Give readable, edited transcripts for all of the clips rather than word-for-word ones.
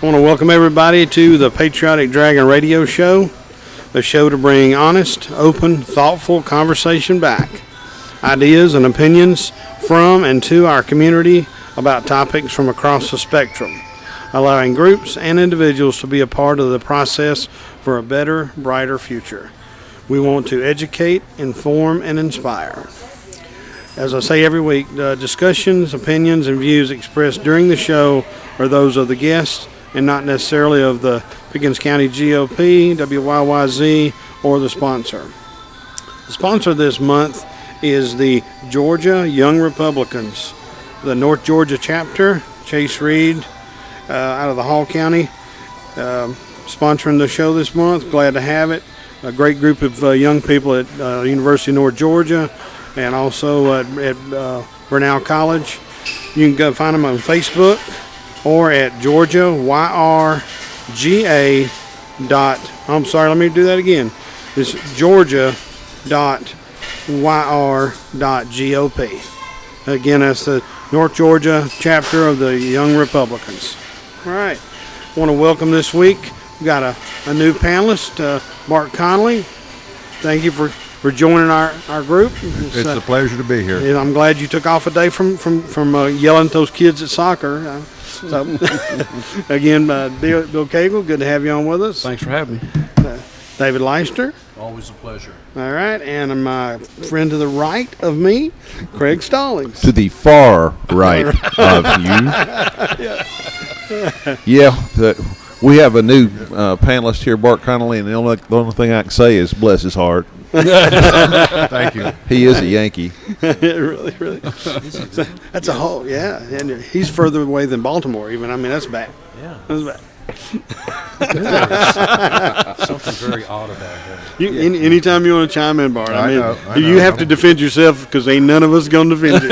I want to welcome everybody to the Patriotic Dragon Radio Show, a show to bring honest, open, thoughtful conversation back, ideas and opinions from and to our community about topics from across the spectrum, allowing groups and individuals to be a part of the process for a better, brighter future. We want to educate, inform, and inspire. As I say every week, the discussions, opinions, and views expressed during the show are those of the guests and not necessarily of the Pickens County GOP, WYYZ, or the sponsor. The sponsor this month is the Georgia Young Republicans, the North Georgia chapter, Chase Reed, out of the Hall County, sponsoring the show this month. Glad to have it. A great group of young people at University of North Georgia and also at Burnell College. You can go find them on Facebook or at I'm sorry, let me do that again. It's georgia.yr.gop. Again, that's the North Georgia chapter of the Young Republicans. All right. I want to welcome this week. We've got a new panelist, Mark Connolly. Thank you for joining our group. It's a pleasure to be here. I'm glad you took off a day from yelling at those kids at soccer. Again, Bill Cagle, good to have you on with us. Thanks for having me. David Leister. Always a pleasure. All right, and my friend to the right of me, Craig Stallings. To the far right of you. We have a new panelist here, Bart Connolly, and the only thing I can say is bless his heart. Thank you. He is a Yankee. really. That's a whole, yeah. And he's further away than Baltimore even. I mean, that's bad. Yeah. That's bad. Something very odd about that. Anytime you want to chime in, Bart. I know. You have to defend yourself because ain't none of us going to defend you.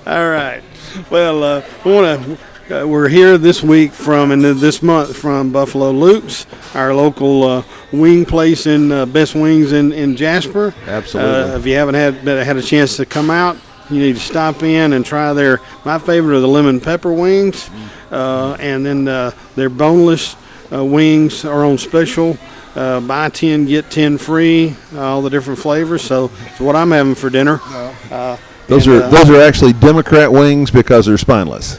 All right. Well, we're here this week this month from Buffalo Luke's, our local wing place in Best Wings in Jasper. Absolutely. If you haven't had a chance to come out, you need to stop in and try my favorite are the lemon pepper wings, and then their boneless wings are on special. Buy 10, get 10 free, all the different flavors. So it's what I'm having for dinner. Those are actually Democrat wings because they're spineless.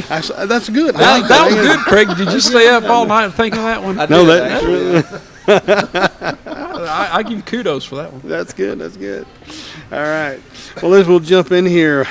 Actually, that's good. That was good, Craig. Did you stay up all night thinking of that one? I give you kudos for that one. That's good. All right. Well, we'll jump in here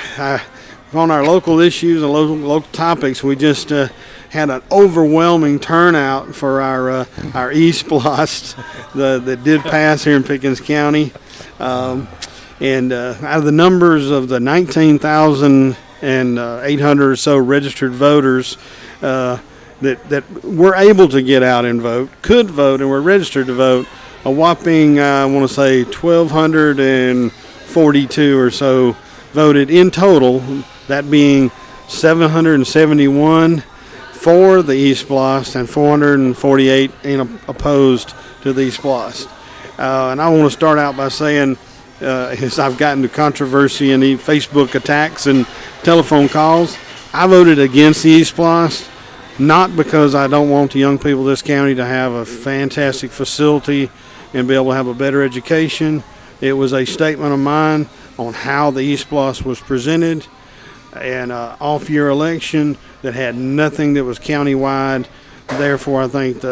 on our local issues and local topics. We just had an overwhelming turnout for our East Blast that did pass here in Pickens County. And out of the numbers of the 19,800 or so registered voters that were able to get out and vote, could vote, and were registered to vote, a whopping, I want to say, 1,242 or so voted in total, that being 771 for the East Blast and 448 opposed to the East Blast. And I want to start out by saying, as I've gotten to controversy and Facebook attacks and telephone calls, I voted against the East Blast, not because I don't want the young people of this county to have a fantastic facility and be able to have a better education. It was a statement of mine on how the East Blast was presented, and off-year election that had nothing that was countywide. Therefore, I think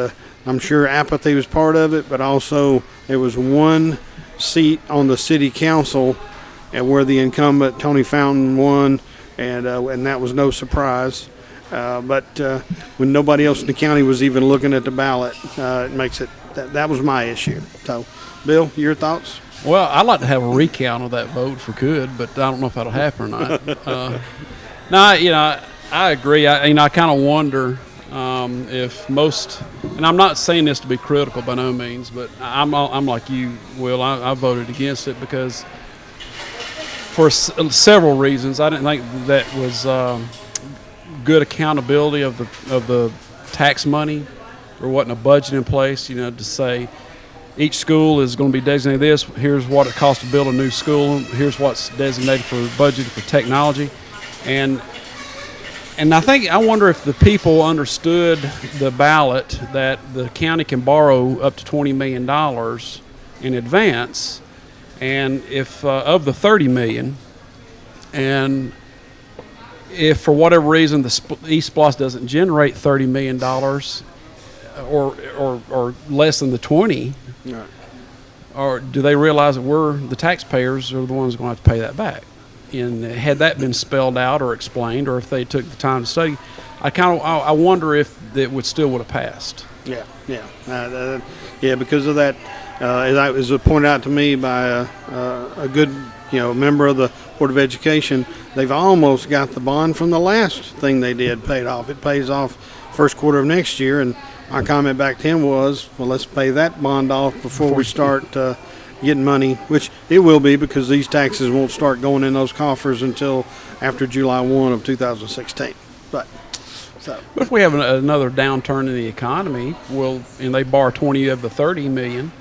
I'm sure apathy was part of it, but also there was one seat on the city council where the incumbent Tony Fountain won, and that was no surprise. But when nobody else in the county was even looking at the ballot, it makes it that was my issue. So, Bill, your thoughts? Well, I'd like to have a recount of that vote if we could, but I don't know if that'll happen or not. I agree. I kind of wonder if most, and I'm not saying this to be critical by no means, but I'm like you, Will. I voted against it because for several reasons. I didn't think that was good accountability of the tax money. There wasn't a budget in place, to say each school is going to be designated this. Here's what it costs to build a new school. Here's what's designated for budgeted for technology, and I wonder if the people understood the ballot that the county can borrow up to $20 million in advance, and if of the $30 million, and if for whatever reason the East Splosh doesn't generate $30 million or less than the 20, Right. or do they realize that we're the taxpayers are the ones going to have to pay that back? And had that been spelled out or explained, or if they took the time to study, I wonder if it would have passed. Yeah, because of that. As was pointed out to me by a good member of the Board of Education, they've almost got the bond from the last thing they did paid off. It pays off first quarter of next year, and my comment back to him was, well, let's pay that bond off before we start getting money, which it will be, because these taxes won't start going in those coffers until after July 1 of 2016. But if we have another downturn in the economy, and they borrow 20 of the 30 million,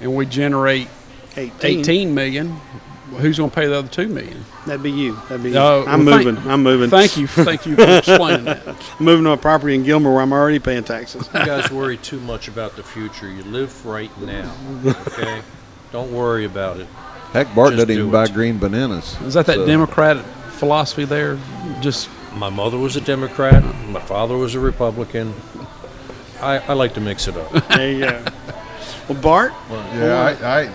and we generate 18 million, who's going to pay the other 2 million? That'd be you. I'm moving. Thank you for explaining that. I'm moving to a property in Gilmer where I'm already paying taxes. You guys worry too much about the future. You live right now, okay? Don't worry about it. Heck, Bart Just doesn't even do buy it. green bananas. Is that Democrat philosophy there? Just My mother was a Democrat. My father was a Republican. I like to mix it up. There you go. Well, Bart? Yeah,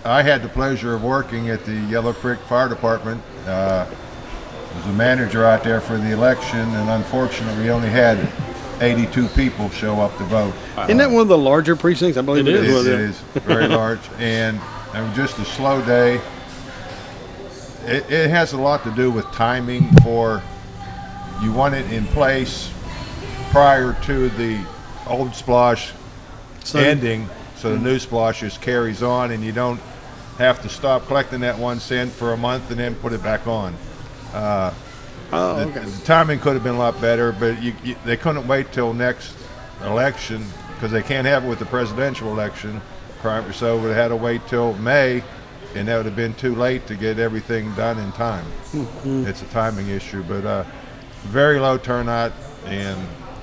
I had the pleasure of working at the Yellow Creek Fire Department. Was a manager out there for the election, and unfortunately, we only had 82 people show up to vote. Isn't that one of the larger precincts? I believe it is. It is very large, and it was just a slow day. It has a lot to do with timing. You want it in place prior to the old splosh ending, so the new splosh just carries on, and you don't have to stop collecting that 1 cent for a month and then put it back on. The timing could have been a lot better, but they couldn't wait till next election, because they can't have it with the presidential election, so they had to wait till May, and that would have been too late to get everything done in time. Mm-hmm. It's a timing issue, but very low turnout,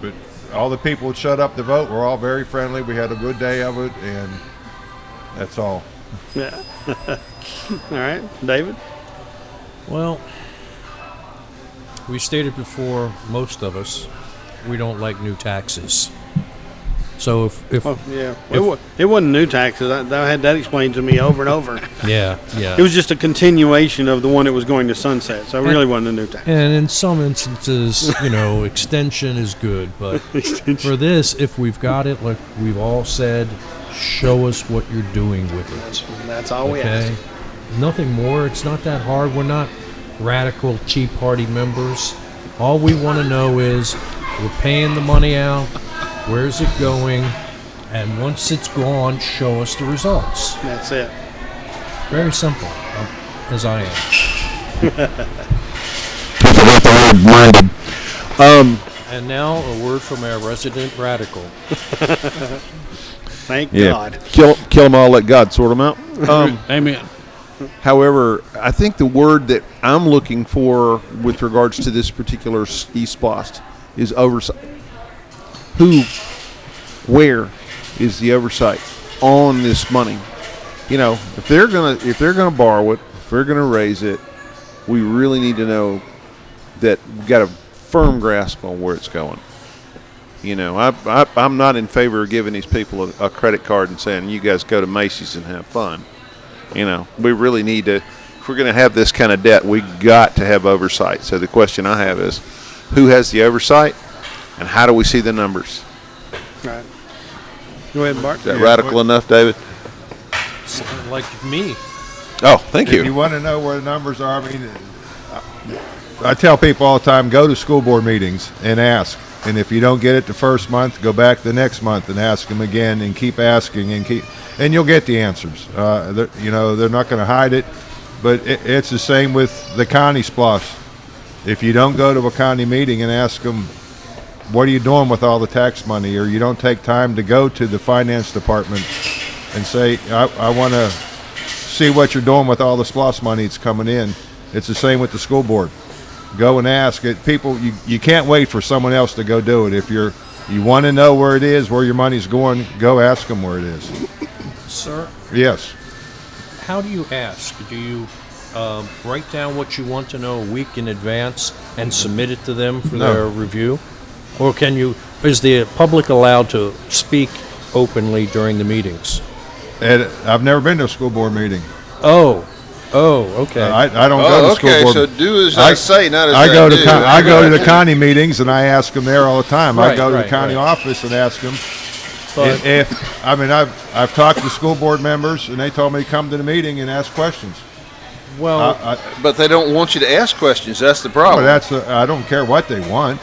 but all the people that showed up to vote were all very friendly. We had a good day of it, and that's all. Yeah. All right, David? Well, we stated before, most of us, we don't like new taxes. So if it wasn't new taxes. I had that explained to me over and over. Yeah. It was just a continuation of the one that was going to sunset, so it really wasn't a new tax. And in some instances, extension is good, but for this, if we've got it, like we've all said, show us what you're doing with it. That's all we ask. Nothing more. It's not that hard. We're not radical Tea Party members. All we want to know is we're paying the money out. Where's it going? And once it's gone, show us the results. That's it. Very simple, as I am. And now a word from our resident radical. Thank God. Kill them all, let God sort them out. Amen. However, I think the word that I'm looking for with regards to this particular East Splosh is oversight. Where is the oversight on this money? If they're gonna borrow it, if they're gonna raise it, we really need to know that we've got a firm grasp on where it's going. I'm not in favor of giving these people a credit card and saying, you guys go to Macy's and have fun. We really need to, if we're going to have this kind of debt, we got to have oversight. So the question I have is, who has the oversight, and how do we see the numbers? Right. Go ahead, Bart. Is that radical enough, David? Like me. Oh, thank you. If you want to know where the numbers are, I tell people all the time, go to school board meetings and ask. And if you don't get it the first month, go back the next month and ask them again, and keep asking, and you'll get the answers. They're not going to hide it, but it's the same with the county splosh. If you don't go to a county meeting and ask them, what are you doing with all the tax money, or you don't take time to go to the finance department and say, I want to see what you're doing with all the SPLOST money that's coming in. It's the same with the school board. Go and ask it. People, you can't wait for someone else to go do it. If you want to know where it is, where your money's going, go ask them where it is. Sir, Yes. how do you ask? Do you write down what you want to know a week in advance and submit it to them for No. their review? Or is the public allowed to speak openly during the meetings? And I've never been to a school board meeting. Oh, okay. I don't go to school okay, board. so do as I say, not as I I go do. to I go to the county meetings and I ask them there all the time. I Right, go to the right, county right. office and ask them. But- I've talked to school board members and they told me to come to the meeting and ask questions. Well, But they don't want you to ask questions. That's the Well, problem. I don't care what they want.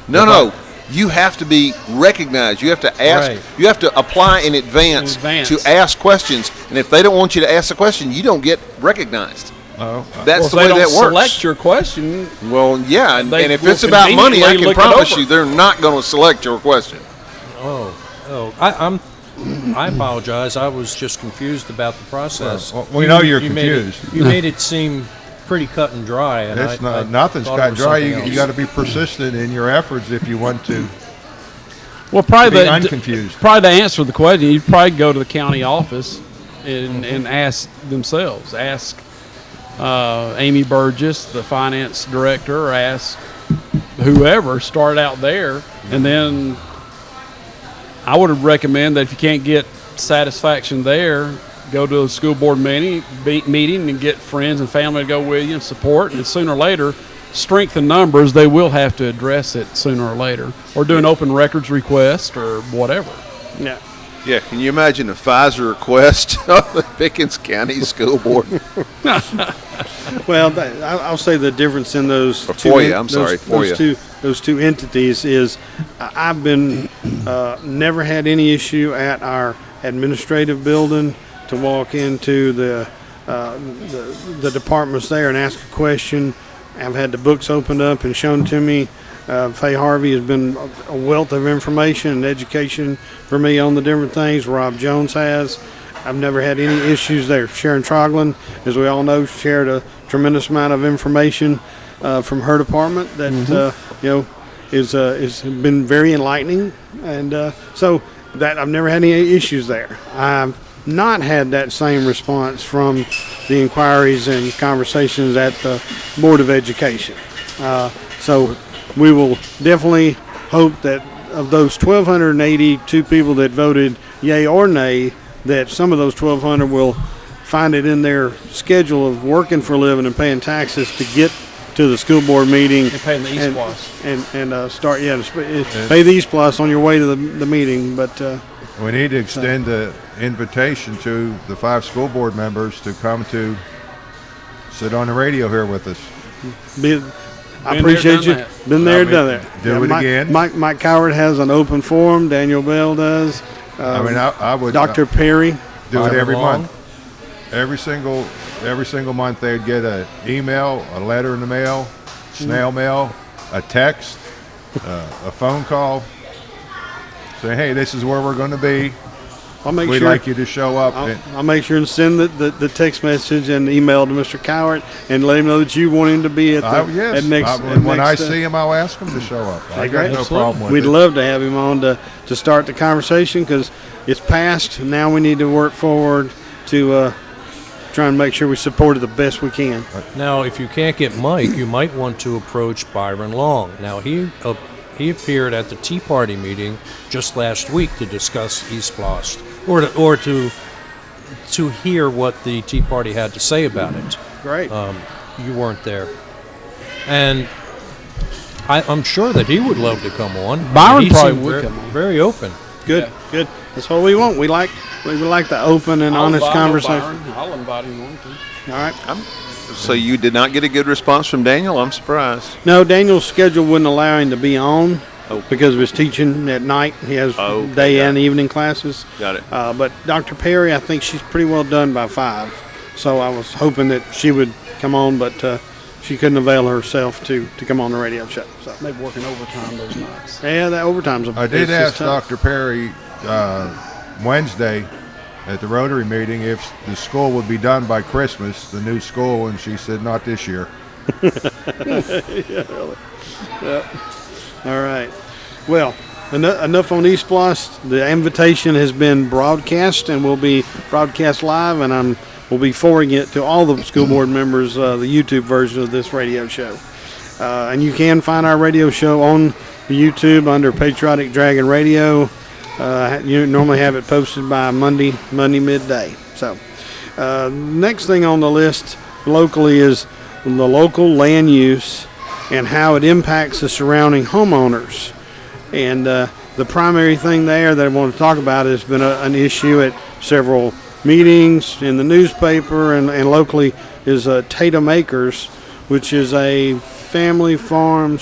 No. You have to be recognized. You have to ask. Right. You have to apply in advance, In advance. to ask questions. And if they don't want you to ask the question, you don't get recognized. Oh, That's Well, if the they way don't that works. select your question, Well, yeah, and They if will it's about money, I conveniently can look it promise over. you they're not going to select your question. I apologize. I was just confused about the process. Well, we know you're made it- confused. You made it seem pretty cut and dry, and It's I not, nothing's thought it cut was dry. something You else. got to be persistent in your efforts if you want to well, probably be unconfused. Probably to answer the question, you'd probably go to the county office and ask themselves. Ask Amy Burgess, the finance director, or ask whoever. Start out there, and then I would recommend that if you can't get satisfaction there, go to a school board meeting and get friends and family to go with you and support. And sooner or later, strength in numbers, they will have to address it sooner or later, or do an open records request or whatever. Yeah. Yeah, can you imagine a Pfizer request of the Pickens County School Board? Well, I'll say the difference in those Or two, FOIA, I'm sorry, those two entities is I've been never had any issue at our administrative building to walk into the departments there and ask a question. I've had the books opened up and shown to me. Faye Harvey has been a wealth of information and education for me on the different things. Rob Jones has. I've never had any issues there. Sharon Troglin, as we all know, shared a tremendous amount of information from her department that is been very enlightening, and so that I've never had any issues there. I've not had that same response from the inquiries and conversations at the Board of Education. So we will definitely hope that of those 1,282 people that voted yay or nay, that some of those 1,200 will find it in their schedule of working for a living and paying taxes to get to the school board meeting And paying the East Plus. and start pay the East Plus on your way to the meeting. But We need to extend the invitation to the 5 school board members to come to sit on the radio here with us. I appreciate you. done that. Been there, I mean, done that. do it again. Mike Coward has an open forum. Daniel Bell does. I would Dr. Perry. do it every Long? month. Every single month they'd get an email, a letter in the mail, snail mail, a text, a phone call, saying, "Hey, this is where we're going to be. I'll make We'd sure. like you to show up." I'll make sure and send the text message and email to Mr. Coward and let him know that you want him to be at the Yes. at next. When I see him, I'll ask him to show up. I got great. no Absolutely. problem with We'd it. love to have him on to start the conversation because it's past. Now we need to work forward to try and make sure we support it the best we can. Now, if you can't get Mike, you might want to approach Byron Long. Now, he appeared at the Tea Party meeting just last week to discuss East Blast, or to hear what the Tea Party had to say about it. Great. You weren't there, and I'm sure that he would love to come on. Byron He probably seemed would very, come on. very open. Good. Good. That's what we want. We like the open and honest conversation. I'll invite him on too. All right. So you did not get a good response from Daniel? I'm surprised. No, Daniel's schedule wouldn't allow him to be on Oh. because of his teaching at night. He has Oh, okay, day got and it. evening classes. Got it. But Dr. Perry, I think she's pretty well done by 5. So I was hoping that she would come on, but she couldn't avail herself to come on the radio show. So Maybe working overtime those nights. yeah, that overtime's a I did it's just ask tough. Dr. Perry Wednesday at the Rotary meeting if the school would be done by Christmas, the new school, and she said not this year. Yeah, really. Yeah. All right. Well, enough on East Plus. The invitation has been broadcast and will be broadcast live, and we'll be forwarding it to all the school board members, the YouTube version of this radio show. And you can find our radio show on YouTube under Patriotic Dragon Radio. You normally have it posted by Monday midday. So, next thing on the list locally is the local land use and how it impacts the surrounding homeowners. And the primary thing there that I want to talk about has been an issue at several meetings in the newspaper and locally is Tatum Acres, which is a family farm /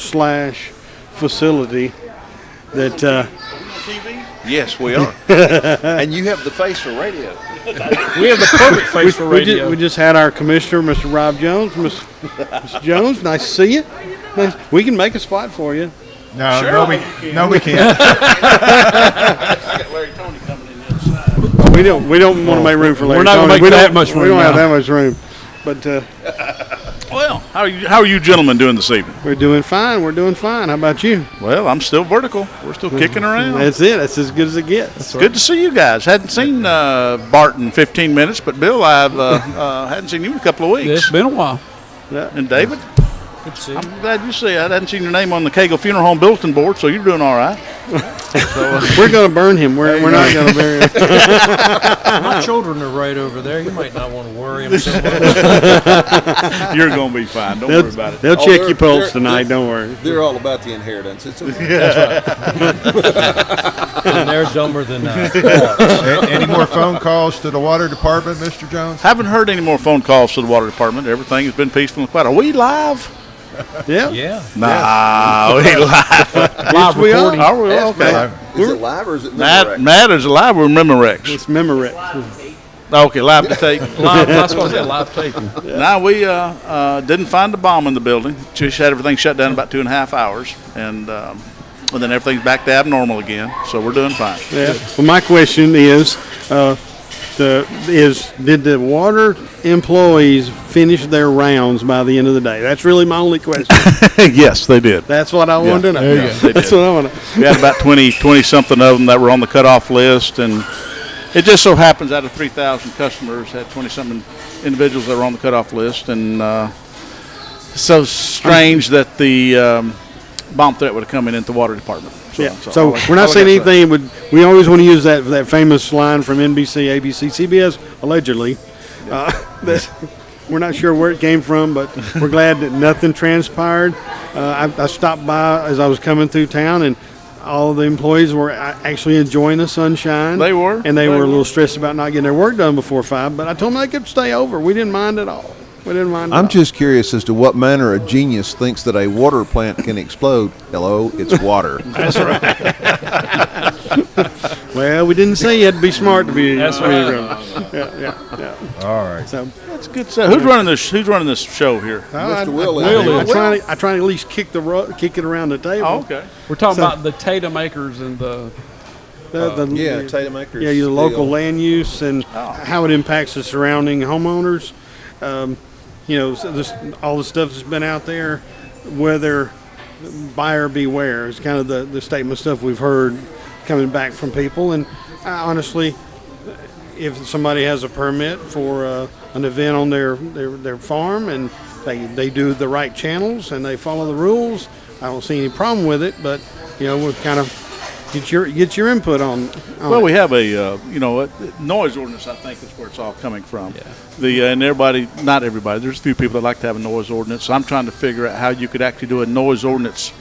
facility that TV? Yes, we are. And you have the face for radio. We have the perfect face for radio. we just had our commissioner, Mr. Rob Jones. Mr. Jones, nice to see you. We can make a spot for you. No, Sure. no, we can't. I got Larry Tony coming in the other side. We don't want to make room for Larry. We're not gonna Tony. make that much room We don't have now. that much room. But Well, how are you gentlemen doing this evening? we're doing fine. We're doing fine. How about you? Well, I'm still vertical. We're still kicking around. That's it. That's as good as it gets. It's good to see you guys. Hadn't seen Bart in 15 minutes, but Bill, I've hadn't seen you in a couple of weeks. It's been a while. And David, Good to see you. I'm glad you see. I hadn't seen your name on the Cagle Funeral Home bulletin board, so you're doing all right. We're going to burn him. We're not going to bury him. My children are right over there. You might not want to worry them so much. You're going to be fine. Don't worry about it. They'll Oh, check they're- your pulse they're- tonight. Don't worry. They're all about the inheritance. It's okay. And they're dumber than Any more phone calls to the water department, Mr. Jones? Haven't heard any more phone calls to the water department. Everything has been peaceful and quiet. Are we live? Yeah. Yeah. Nah, we ain't live. Yes, we are. Are we? Okay. Is it live or is it Memorex? Matt is alive. We're Memorex. It's Memorex. Okay, live to tape. Live, that's what I said, live taping. Now we didn't find a bomb in the building. Just had everything shut down in about 2.5 hours, and then everything's back to abnormal again. So we're doing fine. Yeah. Well, my question is, did the water employees finish their rounds by the end of the day? That's really my only question. Yes, they did. That's what I wanted to know. There you go. They That's did. what I want to. We had about 20 something of them that were on the cutoff list, and it just so happens out of 3,000 customers had 20 something individuals that were on the cutoff list, and so strange that the bomb threat would have come into the water department. Yeah. So So we're not saying anything. We always want to use that famous line from NBC, ABC, CBS, allegedly. That we're not sure where it came from, but we're glad that nothing transpired. I stopped by as I was coming through town, and all the employees were actually enjoying the sunshine. They were. And they were a little stressed about not getting their work done before 5, but I told them they could stay over. We didn't mind at all. We didn't mind at all. I'm just curious as to what manner of genius thinks that a water plant can explode. Hello, it's water. That's right. Well, we didn't say you had to be smart to be. That's right. Yeah. All right. So That's good stuff. Who's running this show here? Mr. Will is. I try to at least kick it around the table. Oh, okay. We're talking So- about the Tatum Acres and the Yeah, Tatum Acres. Yeah, your local deal. land use and how it impacts the surrounding homeowners. All the stuff that's been out there, whether buyer beware is kind of the statement stuff we've heard coming back from people. And honestly, if somebody has a permit for an event on their farm and they do the right channels and they follow the rules, I don't see any problem with it. But we'll kind of get your input on Well, it. we have a noise ordinance. I think is where it's all coming from. Yeah. And not everybody. There's a few people that like to have a noise ordinance. So I'm trying to figure out how you could actually do a noise ordinance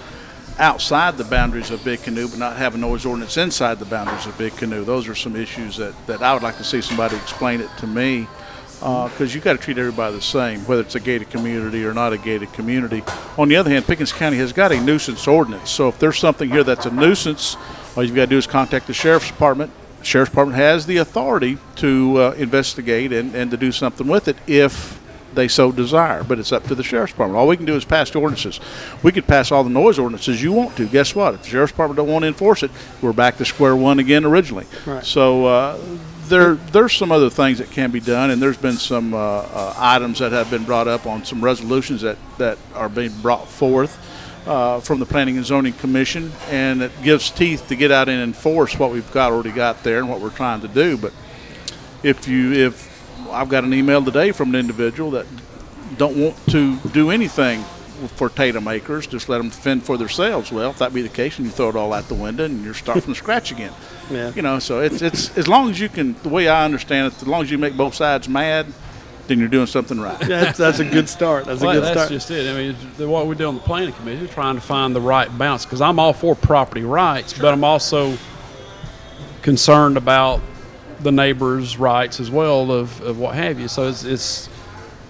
outside the boundaries of Big Canoe, but not have a noise ordinance inside the boundaries of Big Canoe. Those are some issues that I would like to see somebody explain it to me. Because you got to treat everybody the same, whether it's a gated community or not a gated community. On the other hand, Pickens County has got a nuisance ordinance. So if there's something here that's a nuisance, all you've got to do is contact the sheriff's department. The sheriff's department has the authority to investigate and to do something with it if they so desire. But it's up to the sheriff's department. All we can do is pass the ordinances. We could pass all the noise ordinances you want to. Guess what? If the sheriff's department don't want to enforce it, we're back to square one again originally. Right. So there's some other things that can be done, and there's been some items that have been brought up on some resolutions that are being brought forth from the Planning and Zoning Commission, and it gives teeth to get out and enforce what we've already got there and what we're trying to do. But if I've got an email today from an individual that don't want to do anything for Tatum Acres, just let them fend for themselves. Well, if that be the case, and you throw it all out the window and you're starting from scratch again. Yeah. So it's as long as you can, the way I understand it, as long as you make both sides mad, then you're doing something right. That's a good start. That's a good start. That's just it. I mean, what we do on the planning commission is trying to find the right balance, because I'm all for property rights, but I'm also concerned about the neighbors' rights as well of what have you. So it's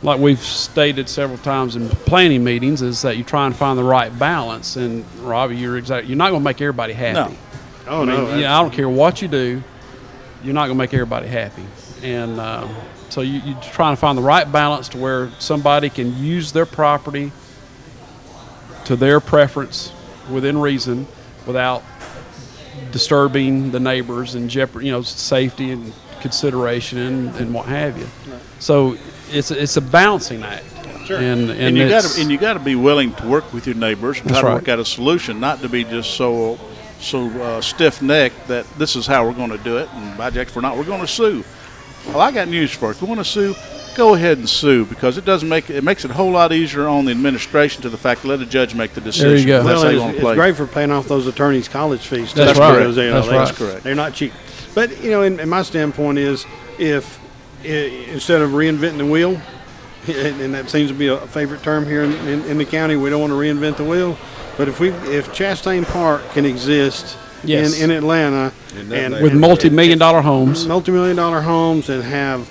like we've stated several times in planning meetings, is that you try and find the right balance. And Robbie, you're not going to make everybody happy. No. Oh, no. Yeah, I don't care what you do, you're not going to make everybody happy. And so you're trying to find the right balance to where somebody can use their property to their preference within reason, without disturbing the neighbors and safety and consideration and what have you. Right. So it's a balancing act. Sure. And you got to be willing to work with your neighbors and try to work out a solution, not to be just so stiff-necked that this is how we're going to do it, and by Jack, if we're not, we're going to sue. Well, I got news for you. If you want to sue, go ahead and sue, because it makes it a whole lot easier on the administration to the fact to let a judge make the decision. There you go. That's how you want to It's play. great for paying off those attorneys' college fees. That's too, right. because, That's correct. They're not cheap. But in my standpoint is, if instead of reinventing the wheel, and that seems to be a favorite term here in the county, we don't want to reinvent the wheel. But if Chastain Park can exist in Atlanta with multi-million-dollar homes, and have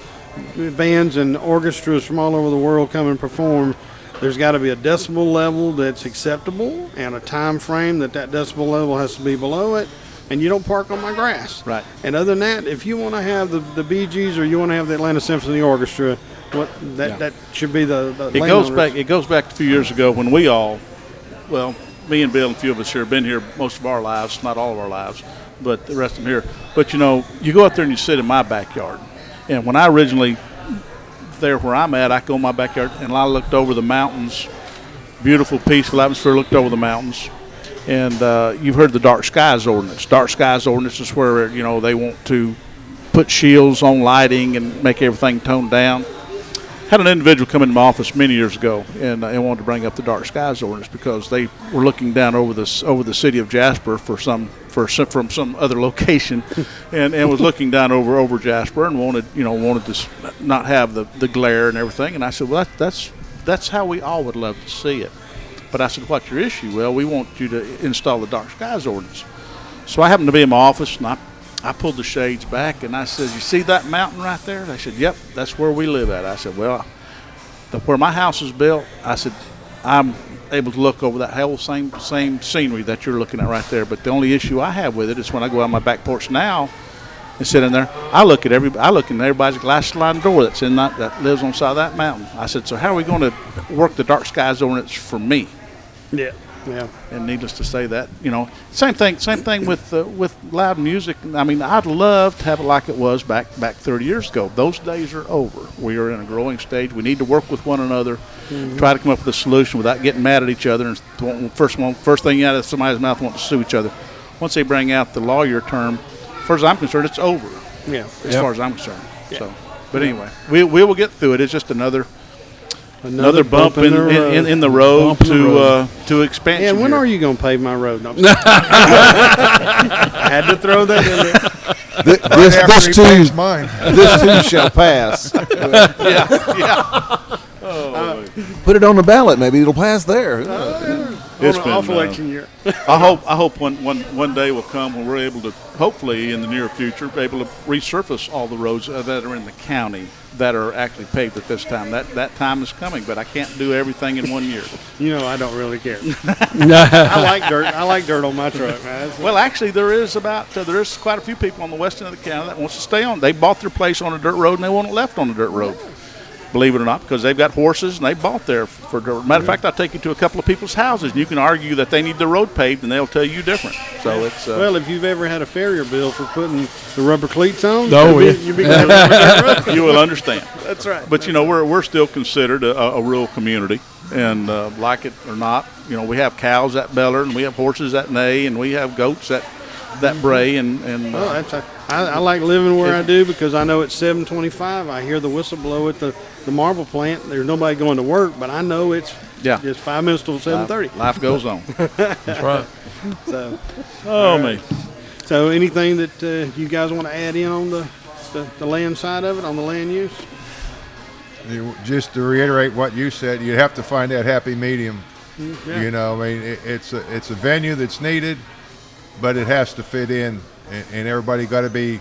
bands and orchestras from all over the world come and perform, there's got to be a decibel level that's acceptable and a time frame that decibel level has to be below it, and you don't park on my grass. Right. And other than that, if you want to have the Bee Gees or you want to have the Atlanta Symphony Orchestra, that should be the It goes back a few years ago when we all, well, me and Bill and a few of us here have been here most of our lives, not all of our lives, but the rest of them here. But you go out there and you sit in my backyard. And when I originally, there where I'm at, I go in my backyard and I looked over the mountains, beautiful, peaceful atmosphere, looked over the mountains. And you've heard the dark skies ordinance. Dark skies ordinance is where, they want to put shields on lighting and make everything toned down. Had an individual come into my office many years ago and wanted to bring up the dark skies ordinance because they were looking down over the city of Jasper from some other location, and was looking down over Jasper and wanted to not have the glare and everything. And I said, well, that's how we all would love to see it. But I said, what's your issue? Well, we want you to install the dark skies ordinance. So I happened to be in my office, and I pulled the shades back, and I said, you see that mountain right there? They said, yep, that's where we live at. I said, well, where my house is built, I said, I'm able to look over that whole same scenery that you're looking at right there. But the only issue I have with it is when I go out on my back porch now and sit in there, I look in everybody's glass sliding door that lives on the side of that mountain. I said, so how are we going to work the dark skies ordinance for me? Yeah. Yeah. And needless to say that, same thing with loud music. I mean, I'd love to have it like it was back 30 years ago. Those days are over. We are in a growing stage. We need to work with one another, try to come up with a solution without getting mad at each other. And first thing out of somebody's mouth, want to sue each other. Once they bring out the lawyer term, as far as I'm concerned, it's over. Yeah. As far as I'm concerned. Yeah. So, but anyway, we will get through it. It's just another bump in the road to expansion. And when here. are you going to pave my road? No, I had to throw that in there. This too shall pass. Put it on the ballot. Maybe it'll pass there. It's been off election year. I hope one day will come when we're able to, hopefully in the near future, be able to resurface all the roads that are in the county that are actually paved at this time. That time is coming, but I can't do everything in 1 year. I don't really care. I like dirt. I like dirt on my truck, man. Well, actually, there is quite a few people on the west end of the county that wants to stay on. They bought their place on a dirt road and they want it left on a dirt road. believe it or not, because they've got horses and they bought there. Matter of fact, I'll take you to a couple of people's houses, and you can argue that they need the road paved, and they'll tell you different. So it's well, if you've ever had a farrier bill for putting the rubber cleats on, you'd be glad to you will understand. That's right. But we're still considered a rural community, and like it or not, we have cows that beller, and we have horses that neigh, and we have goats that bray, and I like living where I do because I know at 7:25 I hear the whistle blow at the marble plant. There's nobody going to work, but I know it's just 5 minutes till 7:30. Life goes on. That's right. So, me. So anything that you guys want to add in on the land side of it, on the land use? Just to reiterate what you said, you have to find that happy medium. Yeah. It's a venue that's needed, but it has to fit in, and everybody got to be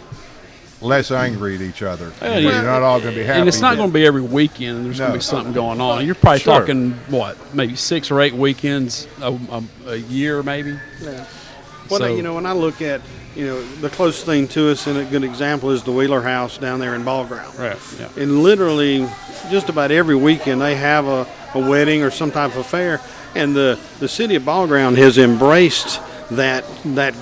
less angry at each other. You're not all going to be happy. And it's not going to be every weekend. There's going to be something going on. You're probably talking, maybe 6 or 8 weekends a year, maybe? Yeah. Well, when I look at, the closest thing to us, and a good example is the Wheeler House down there in Ball Ground. Right. Yeah. And literally, just about every weekend, they have a wedding or some type of affair. And the city of Ball Ground has embraced that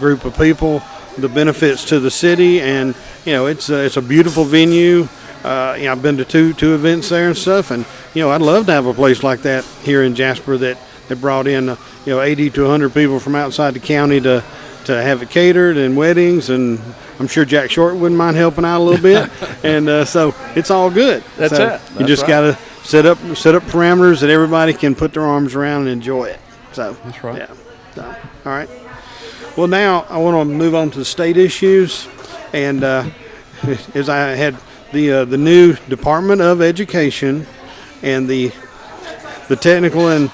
group of people, the benefits to the city, and it's a beautiful venue. I've been to two events there and stuff, and I'd love to have a place like that here in Jasper that brought in 80 to 100 people from outside the county to have it catered and weddings, and I'm sure Jack Short wouldn't mind helping out a little bit, and so it's all good. That's it. That's you just got to set up parameters that everybody can put their arms around and enjoy it. So that's right. Yeah. So, all right. Well, now I want to move on to the state issues, and as I had the new Department of Education and the technical and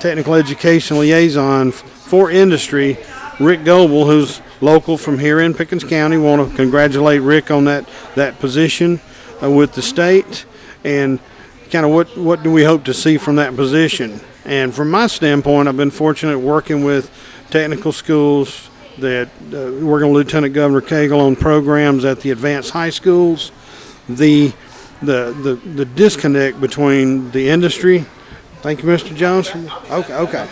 technical education liaison for industry, Rick Goebel, who's local from here in Pickens County. Want to congratulate Rick on that position with the state, and kind of what do we hope to see from that position. And from my standpoint, I've been fortunate working with technical schools, that working with Lieutenant Governor Cagle on programs at the advanced high schools. The disconnect between the industry. Thank you, Mr. Jones. Okay.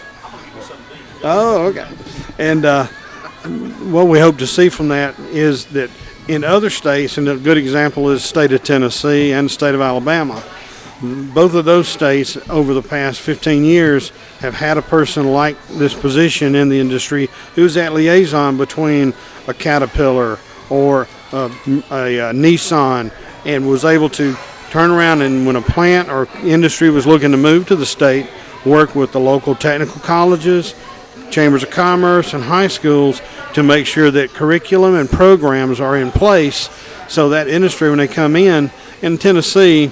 Oh, okay. And what we hope to see from that is that in other states, and a good example is the state of Tennessee and the state of Alabama, both of those states over the past 15 years have had a person like this position in the industry who's that liaison between a Caterpillar or a Nissan, and was able to turn around and when a plant or industry was looking to move to the state, work with the local technical colleges, chambers of commerce, and high schools to make sure that curriculum and programs are in place so that industry, when they come in Tennessee,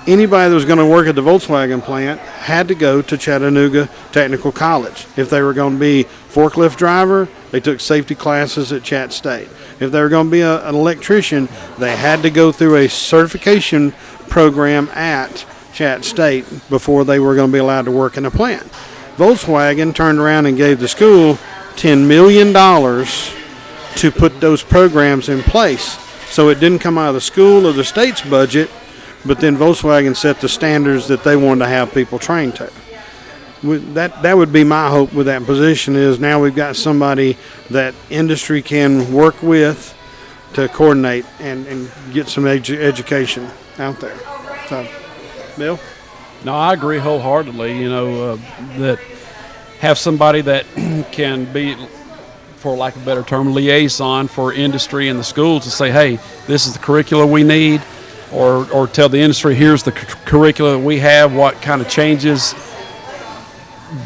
anybody that was going to work at the Volkswagen plant had to go to Chattanooga Technical College. If they were going to be forklift driver, they took safety classes at Chat State. If they were going to be an electrician, they had to go through a certification program at Chat State before they were going to be allowed to work in a plant. Volkswagen turned around and gave the school $10 million to put those programs in place. So it didn't come out of the school or the state's budget, but then Volkswagen set the standards that they wanted to have people trained to. That would be my hope with that position, is now we've got somebody that industry can work with to coordinate and get some education out there. So, Bill? No, I agree wholeheartedly, that have somebody that can be, for lack of a better term, liaison for industry and the schools to say, hey, this is the curricula we need, or tell the industry, here's the curricula that we have, what kind of changes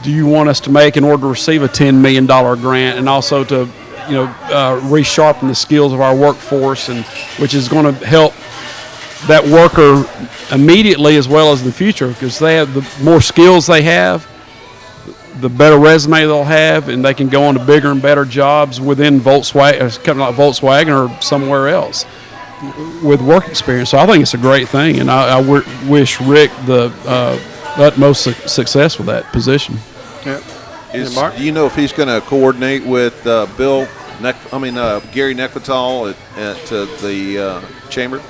do you want us to make in order to receive a $10 million grant, and also to resharpen the skills of our workforce, and which is going to help that worker immediately as well as in the future, because they have the more skills they have, the better resume they'll have, and they can go on to bigger and better jobs within Volkswagen, a company like Volkswagen or somewhere else with work experience. So I think it's a great thing, and I wish Rick the utmost success with that position. Yeah. Do you know if he's going to coordinate with Gary Neckvital at the chamber?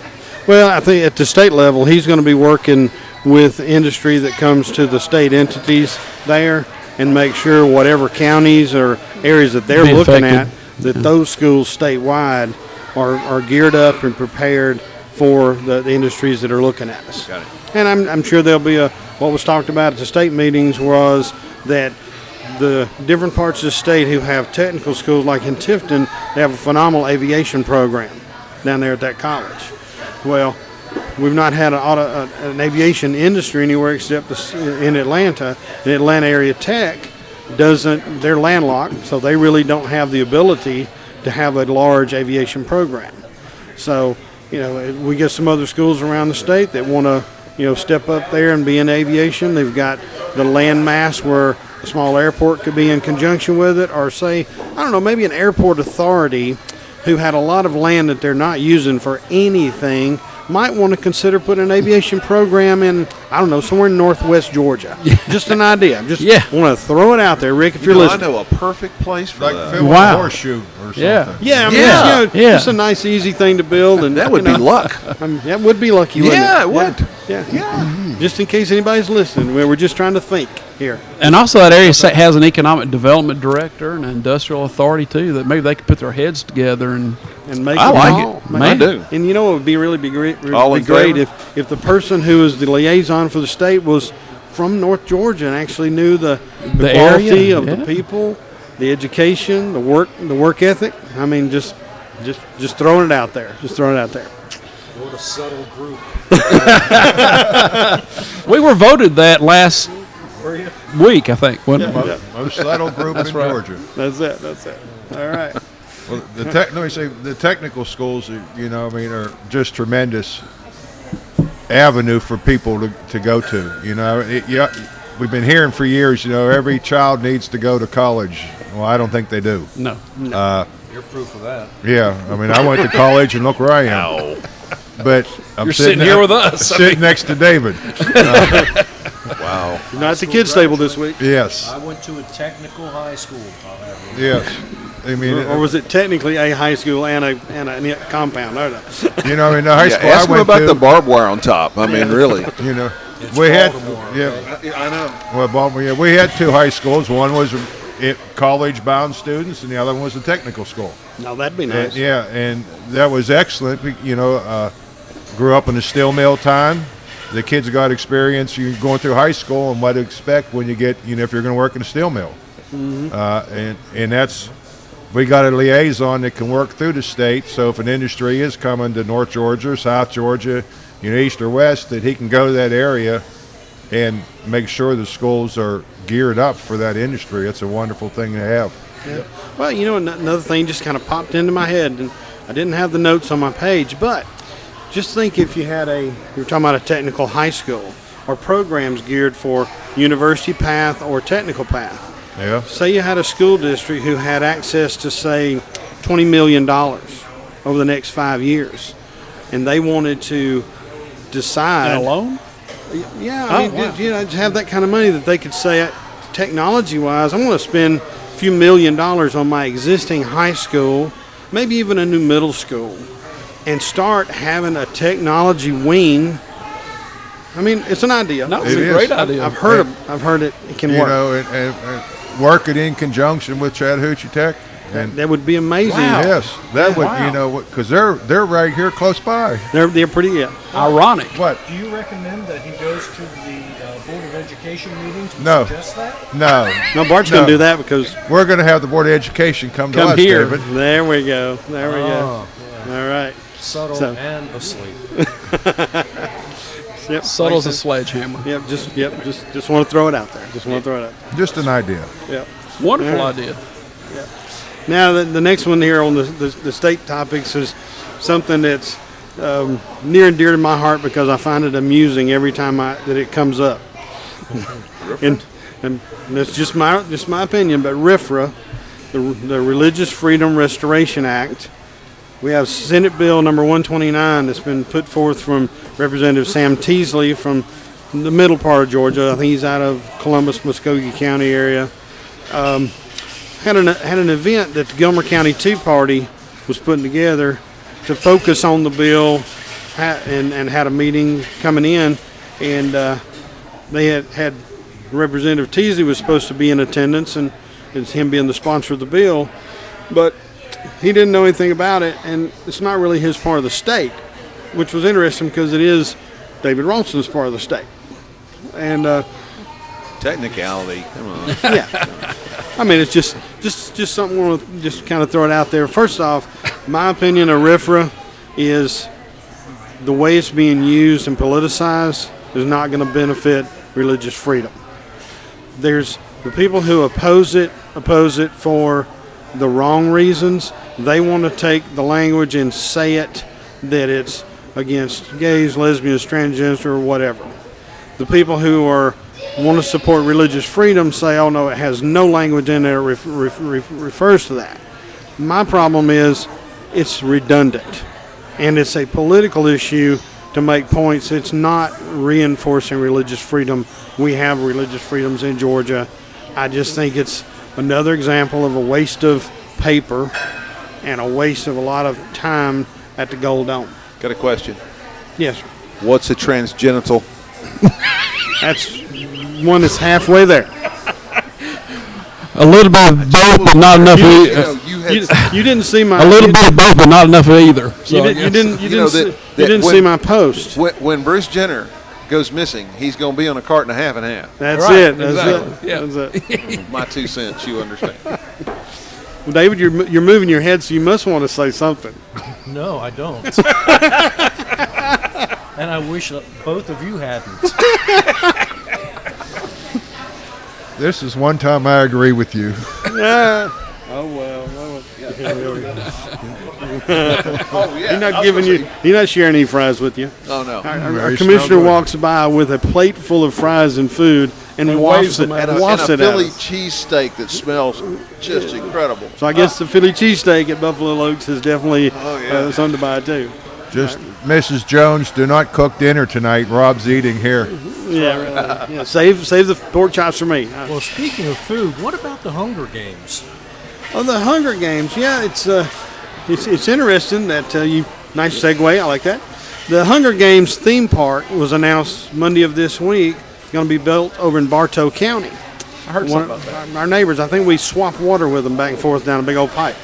Well, I think at the state level, he's going to be working with industry that comes to the state entities there and make sure whatever counties or areas that they're Be looking affected. at, that those schools statewide are geared up and prepared for the industries that are looking at us. Got it. And I'm sure there'll be what was talked about at the state meetings was that the different parts of the state who have technical schools, like in Tifton, they have a phenomenal aviation program down there at that college. Well, we've not had an aviation industry anywhere except in Atlanta. The Atlanta area tech they're landlocked, so they really don't have the ability to have a large aviation program. So, we get some other schools around the state that want to, step up there and be in aviation. They've got the land mass where a small airport could be in conjunction with it, or say, I don't know, maybe an airport authority who had a lot of land that they're not using for anything might want to consider putting an aviation program in, I don't know, somewhere in northwest Georgia. Just an idea. Just want to throw it out there, Rick, if you're I listening. know a perfect place for Like that. filling a horseshoe or something. Yeah, I mean, Yeah. just a nice, easy thing to build. And That would be luck. That would be lucky, wouldn't it? Yeah, it would. Yeah. Just in case anybody's listening, we're just trying to think here. And also that area has an economic development director and an industrial authority too, that maybe they could put their heads together and Make I it like all. it. I do. And it would be really be great, All be in great favor? if the person who is the liaison for the state was from North Georgia and actually knew the quality area, of the people, the education, the work ethic. I mean, just throwing it out there. Just throwing it out there. What a subtle group. we were voted that last week, I think, wasn't it? Most subtle group in right. Georgia. That's it. All right. Well, let me say the technical schools, are just tremendous avenue for people to go to. We've been hearing for years, every child needs to go to college. Well, I don't think they do. No. You're proof of that. Yeah, I went to college and look where I am. But I'm You're sitting here with us. sitting next to David. Wow. You're not at the kids' table this week. Yes, I went to a technical high school. I'll have you. yes. I mean, Or was it technically a high school and a compound? I don't know. in the high school Ask I them went about to, the barbed wire on top. I mean, really. It's we had, Baltimore, I know. well, Baltimore, we had two high schools. One was college-bound students, and the other one was a technical school. No, that'd be And, nice. and that was excellent. Grew up in the steel mill time. The kids got experience going through high school and what to expect when you get, if you're going to work in a steel mill. And that's, we got a liaison that can work through the state. So if an industry is coming to North Georgia, or South Georgia, east or west, that he can go to that area and make sure the schools are geared up for that industry. It's a wonderful thing to have. Yeah. Well, another thing just kind of popped into my head, and I didn't have the notes on my page, but just think if you were talking about a technical high school or programs geared for university path or technical path. Yeah. Say you had a school district who had access to, say, $20 million over the next 5 years, and they wanted to decide. And a loan? Yeah, I mean, just have that kind of money that they could say, technology-wise, I'm going to spend a few $1 million on my existing high school, maybe even a new middle school, and start having a technology wing. I mean, it's an idea. No, it's It a is. great idea. I've heard it can work. And work it in conjunction with Chattahoochee Tech. And That would be amazing. yes, that would, Wow. because they're right here close by. They're pretty. Ironic. What? Do you recommend that he goes to the Board of Education meetings to No. suggest that? No, No, Bart's going to do that because we're going to have the Board of Education come to come us, here. David. There we go. There we go. Oh, All right. subtle So- and asleep. Yep. Subtle as like a sledgehammer. just want to throw it out there. Just want to throw it out. Just an idea. Yep. Wonderful Yeah. idea. Now, the next one here on the state topics is something that's near and dear to my heart because I find it amusing every time that it comes up. and that's just my opinion, but RFRA, the Religious Freedom Restoration Act, we have Senate Bill number 129 that's been put forth from Representative Sam Teasley from the middle part of Georgia. I think he's out of Columbus, Muskogee County area. Had an event that the Gilmer County Tea Party was putting together to focus on the bill and had a meeting coming in, and they had Representative Teasley was supposed to be in attendance, and it's him being the sponsor of the bill, but he didn't know anything about it, and it's not really his part of the state, which was interesting because it is David Ralston's part of the state. And Technicality, come on. yeah, I mean, it's just something I want to just kind of throw it out there. First off, my opinion of RFRA is the way it's being used and politicized is not going to benefit religious freedom. There's the people who oppose it for the wrong reasons. They want to take the language and say it that it's against gays, lesbians, transgender, or whatever. The people who want to support religious freedom say, oh no, it has no language in there that refers to that. My problem is it's redundant, and it's a political issue to make points. It's not reinforcing religious freedom. We have religious freedoms in Georgia. I just think it's another example of a waste of paper and a waste of a lot of time at the Gold Dome. Got a question. Yes, sir. What's a transgenital? That's one that's halfway there. A little bit of both, but not enough. You didn't see my. A little bit of both, but not enough of either. So You didn't see my post. When Bruce Jenner goes missing, he's going to be on a cart and a half and half. That's Right, it. That's exactly. it. Yeah. That's it. My 2 cents, you understand. Well, David, you're moving your head, so you must want to say something. No, I don't. And I wish both of you hadn't. This is one time I agree with you. Oh well. Oh, yeah. He's not giving you. He's not sharing any fries with you. Oh, no. Our Very commissioner smell good. walks by with a plate full of fries and food and wafts it, And a wafts it at Philly us. cheesesteak that smells just incredible. So I guess the Philly cheesesteak at Buffalo Oaks is definitely something to buy too. Just Mrs. Jones, do not cook dinner tonight. Rob's eating here. Yeah, really. Yeah. Save the pork chops for me. Well, speaking of food, what about the Hunger Games? Oh, the Hunger Games. Yeah, it's interesting that nice segue. I like that. The Hunger Games theme park was announced Monday of this week. It's going to be built over in Bartow County. I heard something about that. Our neighbors, I think we swapped water with them back and forth down a big old pipe.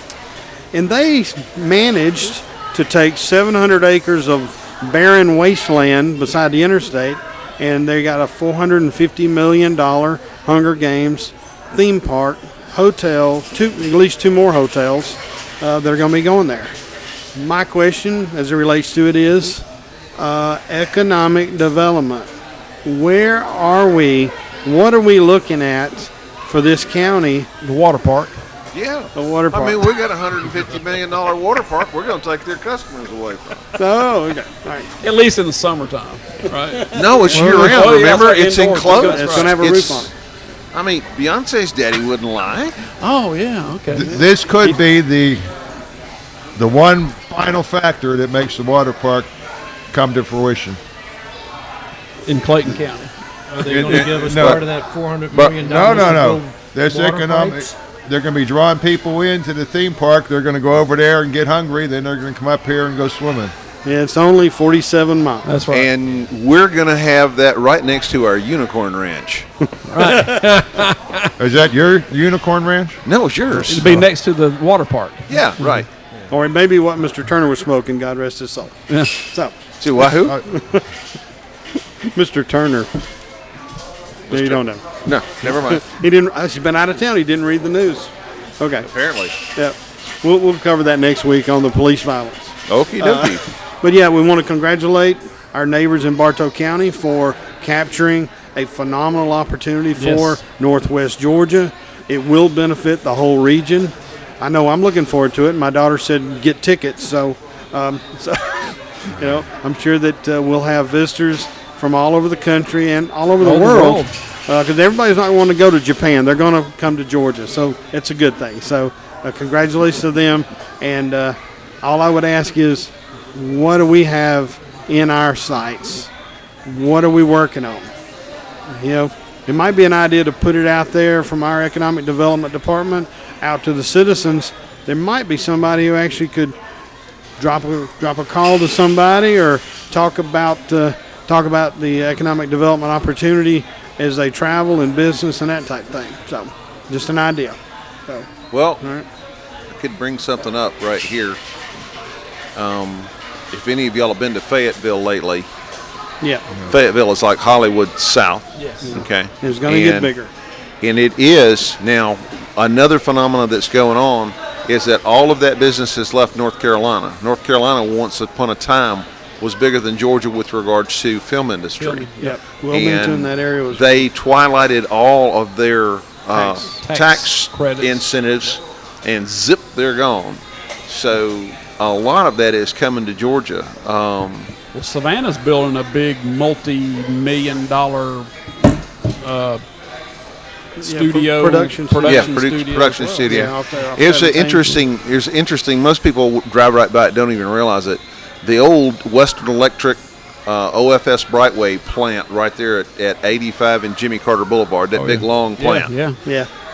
And they managed to take 700 acres of barren wasteland beside the interstate, and they got a $450 million Hunger Games theme park, hotel, at least 2 more hotels that are going to be going there. My question as it relates to it is economic development. Where are we? What are we looking at for this county? The water park. Yeah. The water park. I mean, we got a $150 million water park. We're going to take their customers away from it. Oh, okay. All right. At least in the summertime, right? No, it's year round. oh, yeah, Remember, that's right, it's indoors. enclosed. It's going to have a roof on it. I mean, Beyonce's daddy wouldn't lie. Oh, yeah, okay. This could be the one final factor that makes the water park come to fruition. In Clayton County. Are they going to give us No. part of that $400 But million? no. There's water economic. pipes? They're going to be drawing people into the theme park. They're going to go over there and get hungry. Then they're going to come up here and go swimming. Yeah, it's only 47 miles. That's right. And we're going to have that right next to our unicorn ranch. Is that your unicorn ranch? No, it's yours. It'd be next to the water park. Yeah, right. Or it may be what Mr. Turner was smoking, God rest his soul. Yeah. So, See, wahoo? Mr. Turner. No, you don't know. No, never mind. He didn't. He's been out of town. He didn't read the news. Okay. Apparently. Yeah. We'll cover that next week on the police violence. Okie dokie. But yeah, we want to congratulate our neighbors in Bartow County for capturing a phenomenal opportunity for Yes. Northwest Georgia. It will benefit the whole region. I know I'm looking forward to it. My daughter said get tickets, so you know, I'm sure that we'll have visitors from all over the country and all over the world. Because everybody's not going to go to Japan. They're going to come to Georgia. So it's a good thing. So congratulations to them. And all I would ask is, what do we have in our sights? What are we working on? You know, it might be an idea to put it out there from our economic development department out to the citizens. There might be somebody who actually could drop a call to somebody or talk about the economic development opportunity as they travel in business and that type of thing. So, just an idea. So, Well, all right. I could bring something up right here. If any of y'all have been to Fayetteville lately, Yeah, Fayetteville is like Hollywood South. Yes. Okay. it's going to get bigger. And it is now another phenomenon that's going on is that all of that business has left North Carolina. North Carolina, once upon a time, was bigger than Georgia with regards to film industry. Yep, Wilmington, And that area was. they twilighted all of their tax credits. incentives, and zip, they're gone. So a lot of that is coming to Georgia. Well, Savannah's building a big multi-million-dollar studio production studio. studio. Yeah, off there, off It's 17th. interesting. It's interesting. Most people drive right by it, don't even realize it. The old Western Electric OFS Brightway plant right there at 85 and Jimmy Carter Boulevard. That big long plant. Yeah.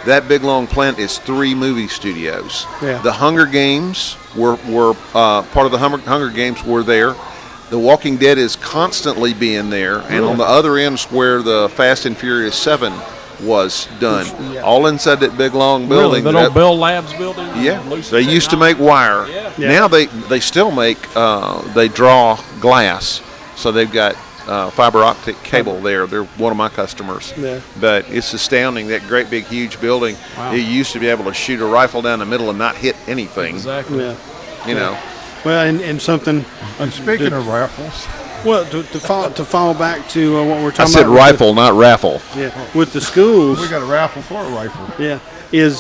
That big long plant is 3 movie studios. Yeah. The Hunger Games were part of the Hunger Games were there. The Walking Dead is constantly being there, and on the other end's where the Fast and Furious 7 was done. Yeah. All inside that big long Really, building. that old Bell Labs building? Yeah, Lucid they used to Technology? make wire. Yeah. Yeah. Now they still make, they draw glass. So they've got fiber optic cable there. They're one of my customers. Yeah. But it's astounding, that great big huge building. Wow. You used to be able to shoot a rifle down the middle and not hit anything. Exactly. Yeah. You know. Well, and something. And speaking of rifles, Well, to follow back to what we're I talking said about. rifle, not raffle. With the schools. we got a raffle for a rifle. Yeah, is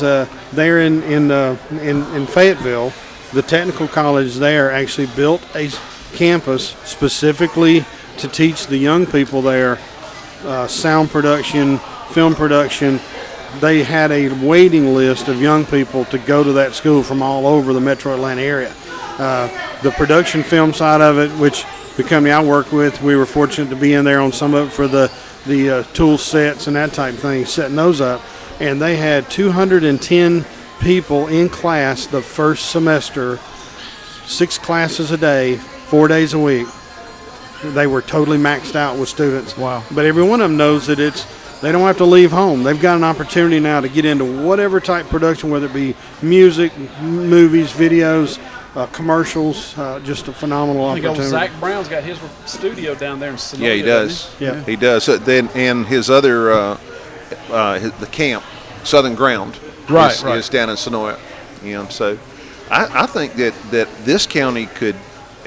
there in Fayetteville, the technical college there actually built a campus specifically to teach the young people there sound production, film production. They had a waiting list of young people to go to that school from all over the metro Atlanta area. The production film side of it, which the company I work with, we were fortunate to be in there on some of it for the tool sets and that type of thing, setting those up. And they had 210 people in class the first semester, 6 classes a day, 4 days a week. They were totally maxed out with students. Wow. But every one of them knows that they don't have to leave home. They've got an opportunity now to get into whatever type production, whether it be music, movies, videos, commercials, just a phenomenal I think old opportunity. Zach Brown's got his studio down there in Sonoya. Yeah, he does. Yeah. He does. So then, and his other, the camp, Southern Ground, Right, is down in Sonoya. You know, so I think that this county could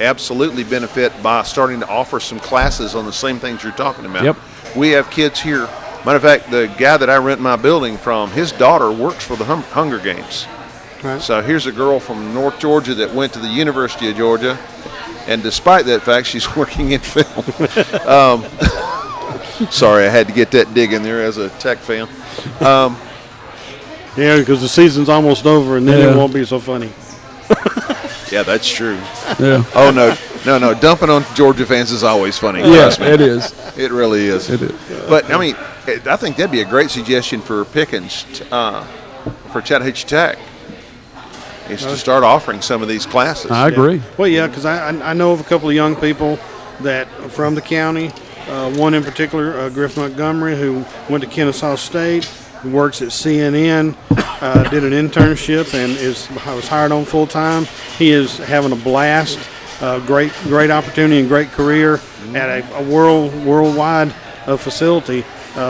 absolutely benefit by starting to offer some classes on the same things you're talking about. Yep. We have kids here. Matter of fact, the guy that I rent my building from, his daughter works for the Hunger Games. Right. So here's a girl from North Georgia that went to the University of Georgia, and despite that fact, she's working in film. Sorry, I had to get that dig in there as a tech fan. Yeah, because the season's almost over, and then it won't be so funny. Yeah, that's true. Yeah. Oh, no. Dumping on Georgia fans is always funny. Yeah, Trust me. it is. It really is. It is. But, I mean, I think that'd be a great suggestion for Pickens, for Chattahoochee Tech, is to start offering some of these classes. I agree. Well, yeah, because I know of a couple of young people that from the county. One in particular, Griff Montgomery, who went to Kennesaw State, who works at CNN, did an internship, and was hired on full time. He is having a blast. Great opportunity and great career at a worldwide facility.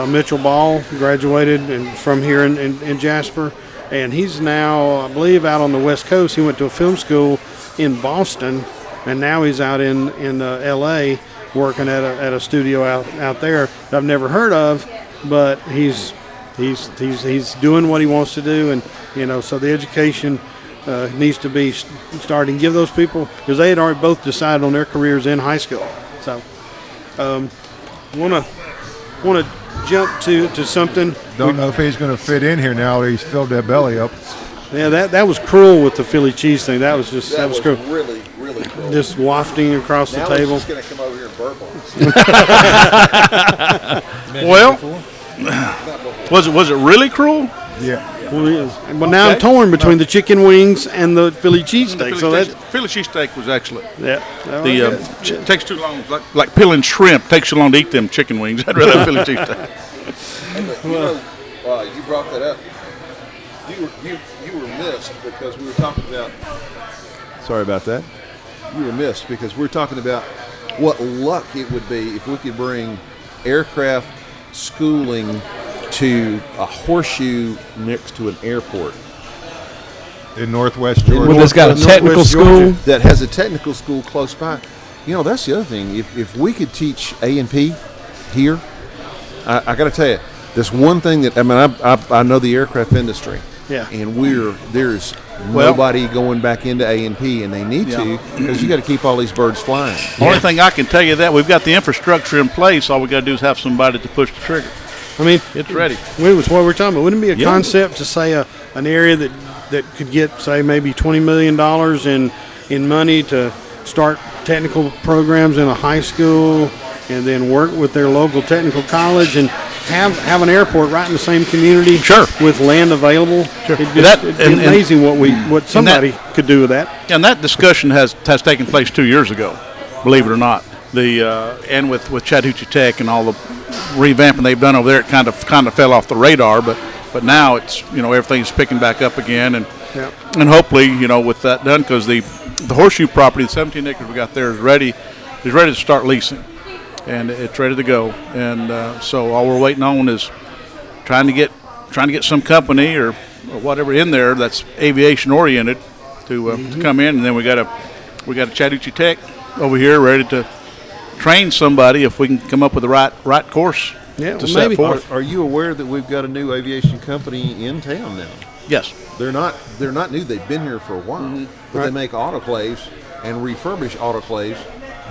Mitchell Ball graduated from here in Jasper, and he's now, I believe, out on the West Coast. He went to a film school in Boston, and now he's out in L.A. working at a studio out there that I've never heard of, but he's doing what he wants to do, and so the education needs to be starting to give those people, because they had already both decided on their careers in high school. So, want to jump to something. Don't know if he's going to fit in here now that he's filled that belly up. Yeah, that was cruel with the Philly cheese thing. That was cruel. really, really cool. Just wafting across the table. He's going to come over here and burp on us. Well, was it really cruel? Yeah. Well, now I'm torn between the chicken wings and the Philly cheesesteak. So that's Philly cheesesteak was excellent. yeah. Takes too long, like peeling shrimp. Takes too long to eat them chicken wings. I'd rather have Philly cheesesteak. You brought that up. You were missed because we were talking about. Sorry about that. You were missed because we were talking about what luck it would be if we could bring aircraft schooling to a horseshoe next to an airport In Northwest Georgia. Well, it's got a technical school. that has a technical school close by. You know, that's the other thing. If we could teach A&P here, I got to tell you, there's one thing that I know the aircraft industry. Yeah. And there's nobody going back into A&P, and they need to because you got to keep all these birds flying. Only thing I can tell you that we've got the infrastructure in place. All we got to do is have somebody to push the trigger. I mean, It's ready. It's what we're talking about. Wouldn't it be a concept to say an area that could get, say, maybe $20 million in money to start technical programs in a high school and then work with their local technical college and have an airport right in the same community with land available? Sure. It'd be amazing what somebody could do with that. And that discussion has taken place 2 years ago, believe it or not. And with Chattahoochee Tech and all the revamping they've done over there, it kind of fell off the radar. But now it's everything's picking back up again, and hopefully with that done, because the horseshoe property, the 17 acres we got there is ready to start leasing, and it's ready to go. And so all we're waiting on is trying to get some company or whatever in there that's aviation oriented to come in, and then we got a Chattahoochee Tech over here ready to train somebody if we can come up with the right course to set forth. Are you aware that we've got a new aviation company in town now? Yes. They're not new. They've been here for a while, but they make autoclaves and refurbish autoclaves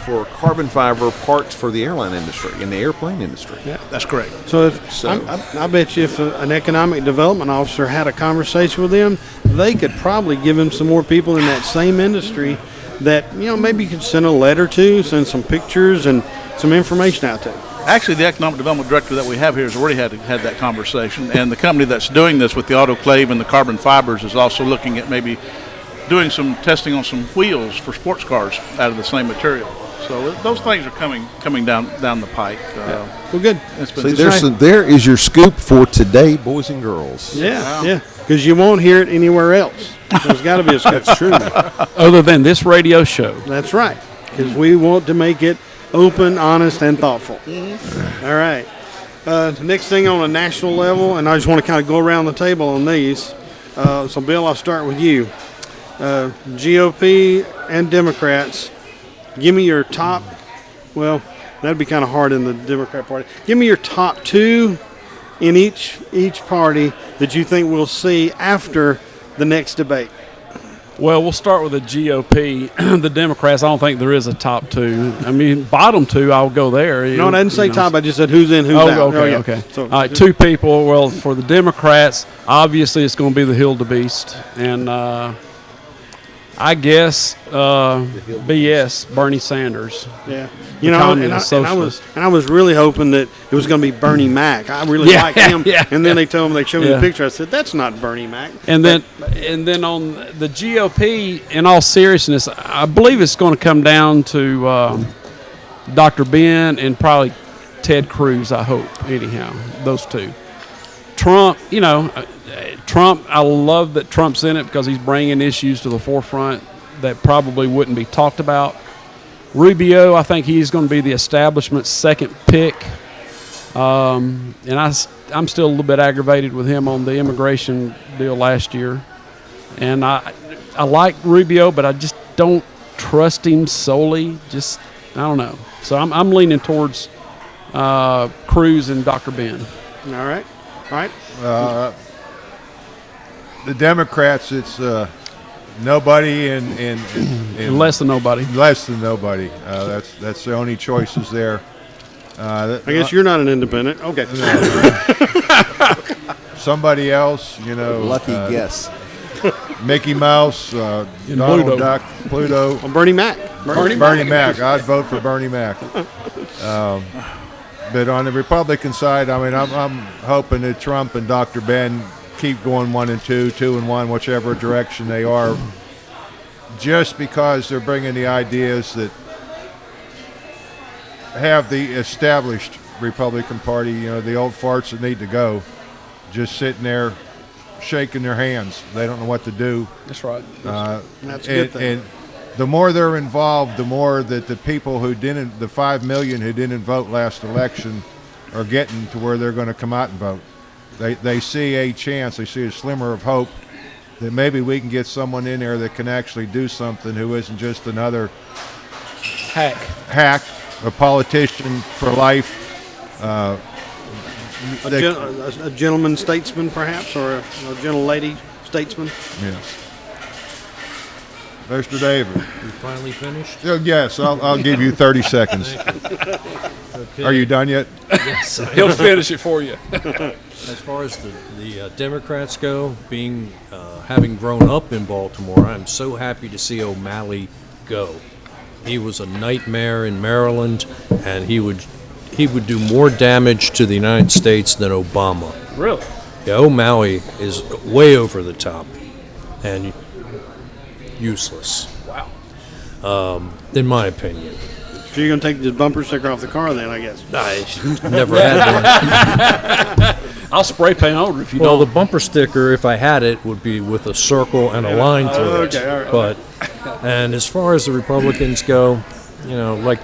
for carbon fiber parts for the airline industry and the airplane industry. Yeah, that's correct. So I bet you if an economic development officer had a conversation with them, they could probably give him some more people in that same industry that maybe you could send a letter to, send some pictures and some information out to. Actually, the economic development director that we have here has already had that conversation, and the company that's doing this with the autoclave and the carbon fibers is also looking at maybe doing some testing on some wheels for sports cars out of the same material. So those things are coming down the pike. Well, good. There is your scoop for today, boys and girls. Yeah, because you won't hear it anywhere else. There's got to be a scoop. That's true. Other than this radio show. That's right, because we want to make it open, honest, and thoughtful. All right. The next thing on a national level, and I just want to kind of go around the table on these. So, Bill, I'll start with you. GOP and Democrats, give me your top. Well, that'd be kind of hard in the Democrat Party. Give me your top two in each party that you think we'll see after the next debate. Well, we'll start with the GOP. The Democrats, I don't think there is a top two. I mean, bottom two, I'll go there. No, I didn't say top. I just said who's in, who's out. Okay. So, all right, two people. Well, for the Democrats, obviously it's going to be the Hildebeest. And I guess BS, Bernie Sanders. Yeah. I was really hoping that it was going to be Bernie Mac. I really like him. And then they showed me the picture. I said, that's not Bernie Mac. And then on the GOP, in all seriousness, I believe it's going to come down to Dr. Ben and probably Ted Cruz, I hope, anyhow, those two. Trump, I love that Trump's in it because he's bringing issues to the forefront that probably wouldn't be talked about. Rubio, I think he's going to be the establishment's second pick. And I'm still a little bit aggravated with him on the immigration deal last year. And I like Rubio, but I just don't trust him solely. I don't know. So I'm leaning towards Cruz and Dr. Ben. All right. The Democrats, it's nobody and less than nobody. Less than nobody. That's the only choices there. I guess you're not an independent. Okay. Somebody else, Lucky guess. Mickey Mouse, Donald Duck, Pluto. Bernie Mac. Bernie Mac. I'd vote for Bernie Mac. But on the Republican side, I mean, I'm hoping that Trump and Dr. Ben keep going 1 and 2, 2 and 1, whichever direction they are, just because they're bringing the ideas that have the established Republican Party, the old farts that need to go, just sitting there shaking their hands. They don't know what to do. That's right. That's a good thing. And the more they're involved, the more that the people the 5 million who didn't vote last election are getting to where they're going to come out and vote. They see a chance, they see a slimmer of hope that maybe we can get someone in there that can actually do something who isn't just another hack, a politician for life. A gentleman statesman, perhaps, or a gentle lady statesman. Yes. Mr. David. You finally finished? Yes, I'll give you 30 seconds. Okay. Are you done yet? Yes. He'll finish it for you. As far as the Democrats go, having grown up in Baltimore, I'm so happy to see O'Malley go. He was a nightmare in Maryland, and he would do more damage to the United States than Obama. Really? Yeah, O'Malley is way over the top and useless. Wow. In my opinion. So you're going to take the bumper sticker off the car then, I guess? I never had one. I'll spray paint over if you Well, don't. the bumper sticker, if I had it, would be with a circle and a line through it. Okay, all right. But, and as far as the Republicans go, like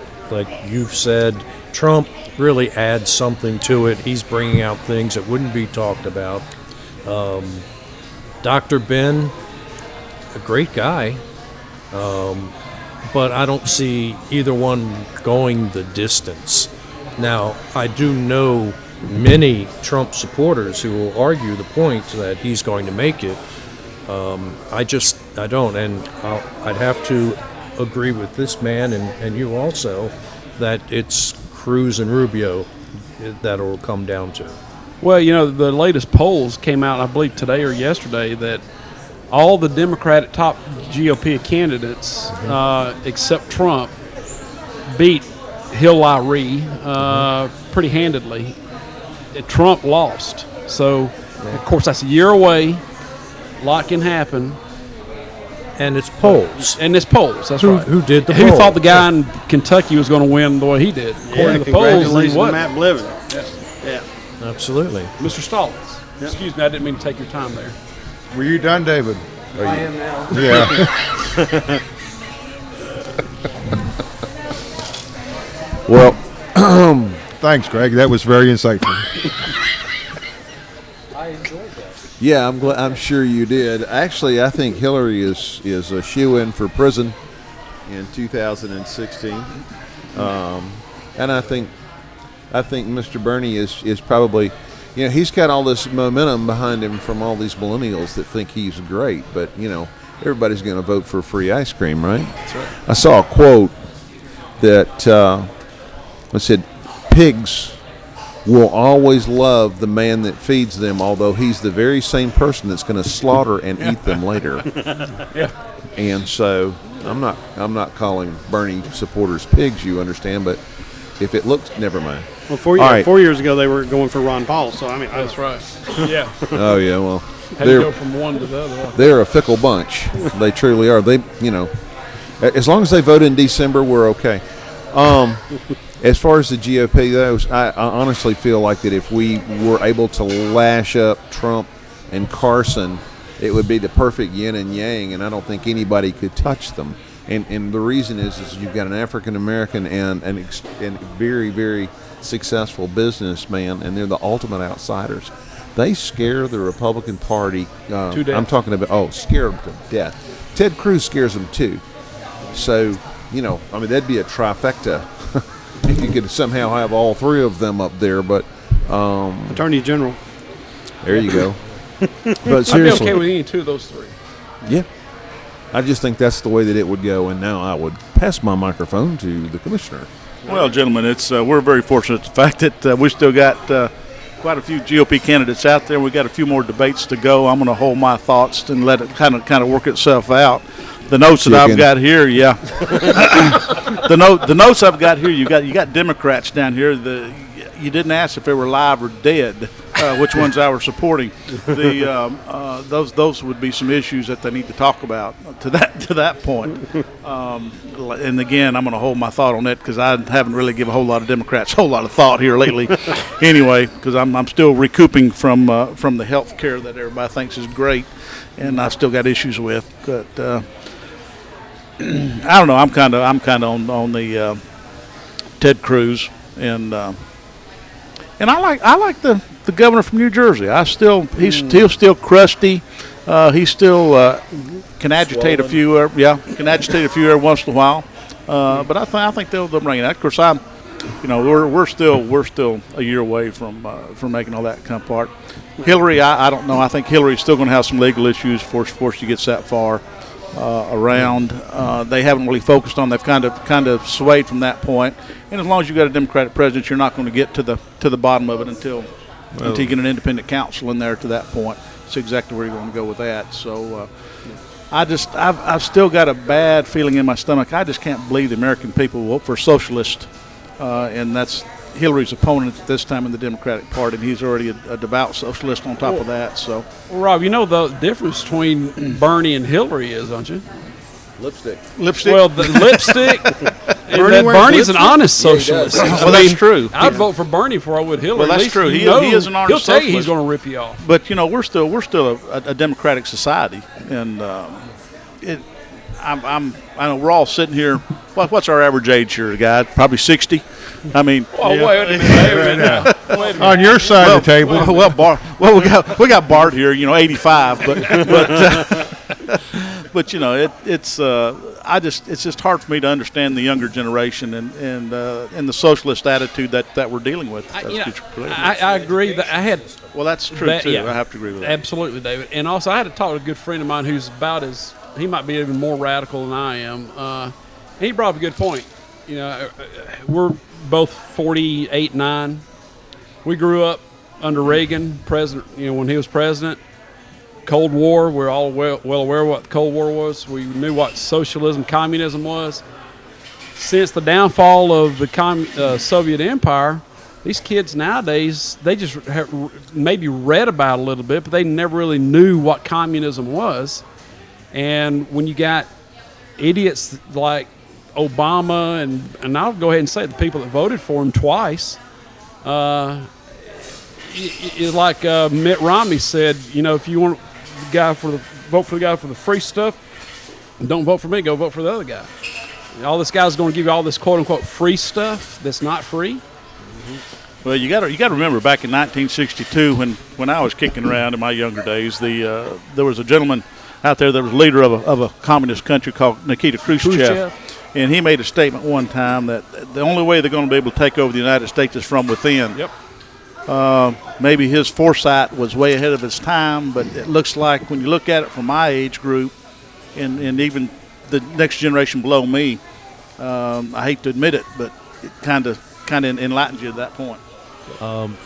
you've said, Trump really adds something to it. He's bringing out things that wouldn't be talked about. Dr. Ben, a great guy, but I don't see either one going the distance. Now, I do know many Trump supporters who will argue the point that he's going to make it. I don't, and I'd have to agree with this man and you also that it's Cruz and Rubio that'll come down to. Well, the latest polls came out, I believe today or yesterday, that all the Democratic top GOP candidates, except Trump, beat Hillary pretty handedly. Trump lost. So, of course, that's a year away. A lot can happen. And it's polls. And it's polls, that's right. Who did the Who poll? thought the guy in Kentucky was going to win the way he did? According to the polls, congratulations he to wasn't. Matt Blevin. Yeah. Absolutely. Mr. Stallings. Excuse me, I didn't mean to take your time there. Were you done, David? I am now. Yeah. Well, Thanks, Greg. That was very insightful. I enjoyed that. yeah, I'm sure you did. Actually, I think Hillary is a shoo-in for prison in 2016, and I think Mr. Bernie is probably, he's got all this momentum behind him from all these millennials that think he's great, but everybody's going to vote for free ice cream, right? That's right. I saw a quote that said, "Pigs will always love the man that feeds them, although he's the very same person that's going to slaughter and eat them later." Yeah. And so I'm not calling Bernie supporters pigs, you understand, but if it looks, never mind. Well, 4 All right. 4 years ago they were going for Ron Paul, so I mean, That's right. Yeah. Oh yeah, well, How do you go from one to the other? they're a fickle bunch. They truly are. They, as long as they vote in December, we're okay. As far as the GOP goes, I honestly feel like that if we were able to lash up Trump and Carson, it would be the perfect yin and yang, and I don't think anybody could touch them. And the reason is you've got an African American and very, very successful businessman, and they're the ultimate outsiders. They scare the Republican Party. To death. I'm talking about scare them to death. Ted Cruz scares them too. So that'd be a trifecta if you could somehow have all three of them up there. But Attorney General. there you go. But I'd be seriously, okay with any two of those three. yeah. I just think that's the way that it would go, and now I would pass my microphone to the commissioner. Well, gentlemen, it's we're very fortunate the fact that we still got quite a few GOP candidates out there. We got a few more debates to go. I'm going to hold my thoughts and let it kind of work itself out. The notes that I've got here, yeah. the notes I've got here, you got Democrats down here. You didn't ask if they were alive or dead. which ones I was supporting. Those would be some issues that they need to talk about to that point. And again, I'm going to hold my thought on that because I haven't really given a whole lot of Democrats a whole lot of thought here lately. Anyway, because I'm still recouping from the health care that everybody thinks is great, and I still got issues with. But I don't know. I'm kind of on the Ted Cruz and I like the governor from New Jersey. He's still crusty. He still can agitate a few. Can agitate a few every once in a while. But I think they'll bring it out. Of course, we're still a year away from making all that come apart. Hillary, I don't know. I think Hillary's still going to have some legal issues before she gets that far around. They haven't really focused on. They've kind of swayed from that point. And as long as you've got a Democratic president, you're not going to get to the bottom of it until you get an independent counsel in there to that point. That's exactly where you're going to go with that. So I've still got a bad feeling in my stomach. I just can't believe the American people will vote for a socialist, and that's Hillary's opponent at this time in the Democratic Party, and he's already a devout socialist on top of that. So, well, Rob, you know the difference between Bernie and Hillary is, don't you? Lipstick. Well, the lipstick. And Bernie's an honest socialist. Well, that's true. I'd vote for Bernie before I would Hillary. Well, that's true. He is an honest He'll tell you socialist. he's going to rip you off. But we're still a democratic society, and I know we're all sitting here. What's our average age here, guy? Probably 60. I mean, wait a minute. On your side of the table. we got Bart here, 85, but it's just hard for me to understand the younger generation and the socialist attitude that we're dealing with. I agree. That's true too. Yeah, I have to agree with that. Absolutely, David. And also, I had to talk to a good friend of mine who's he might be even more radical than I am. And he brought up a good point. We're both 48, 9. We grew up under Reagan, president. When he was president. Cold War. We're all well aware of what the Cold War was. We knew what socialism, communism was. Since the downfall of the Soviet Empire, these kids nowadays, they just have maybe read about it a little bit, but they never really knew what communism was. And when you got idiots like Obama and I'll go ahead and say the people that voted for him twice, it's like Mitt Romney said, if you want vote for the guy for the free stuff, don't vote for me, go vote for the other guy. All this guy's going to give you all this quote unquote free stuff that's not free. Well, you got to remember back in 1962 when I was kicking around in my younger days, there was a gentleman out there that was leader of a communist country called Nikita Khrushchev. And he made a statement one time that the only way they're going to be able to take over the United States is from within. Yep. Maybe his foresight was way ahead of his time, but it looks like when you look at it from my age group and even the next generation below me, I hate to admit it, but it kind of enlightens you at that point.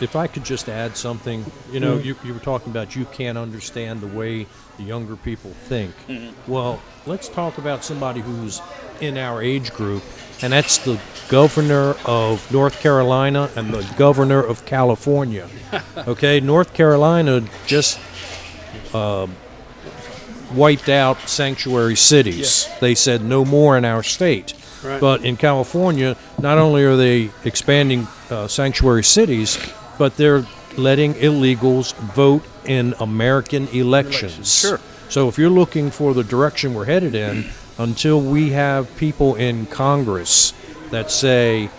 If I could just add something, you were talking about you can't understand the way the younger people think. Mm-hmm. Well, let's talk about somebody who's in our age group, and that's the governor of North Carolina and the governor of California. Okay, North Carolina just wiped out sanctuary cities. Yeah. They said no more in our state. Right. But in California, not only are they expanding sanctuary cities, but they're letting illegals vote in American elections. Sure. So if you're looking for the direction we're headed in, until we have people in Congress that say,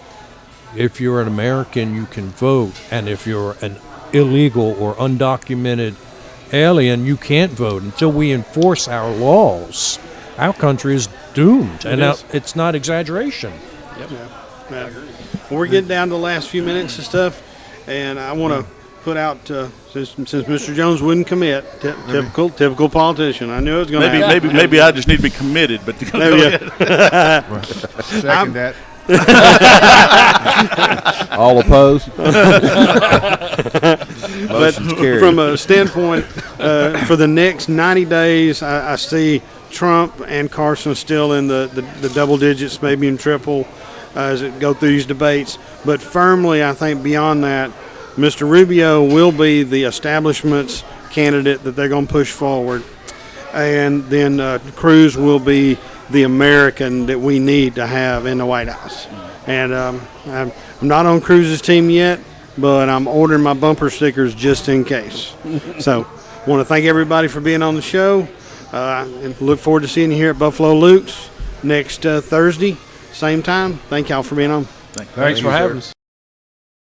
if you're an American, you can vote, and if you're an illegal or undocumented alien, you can't vote, until we enforce our laws, our country is doomed. It's not exaggeration. Yep. Yeah. Well, we're getting down to the last few minutes and stuff, and I want to put out, since Mr. Jones wouldn't commit, typical politician. I knew it was going to happen. Maybe I just need to be committed, but second that. All opposed? But from a standpoint, for the next 90 days, I see Trump and Carson still in the double digits, maybe in triple, as it go through these debates. But firmly, I think beyond that, Mr. Rubio will be the establishment's candidate that they're going to push forward. And then Cruz will be the American that we need to have in the White House. And I'm not on Cruz's team yet, but I'm ordering my bumper stickers just in case. So I want to thank everybody for being on the show. And look forward to seeing you here at Buffalo Luke's next Thursday, same time. Thank y'all for being on. Thanks for having us.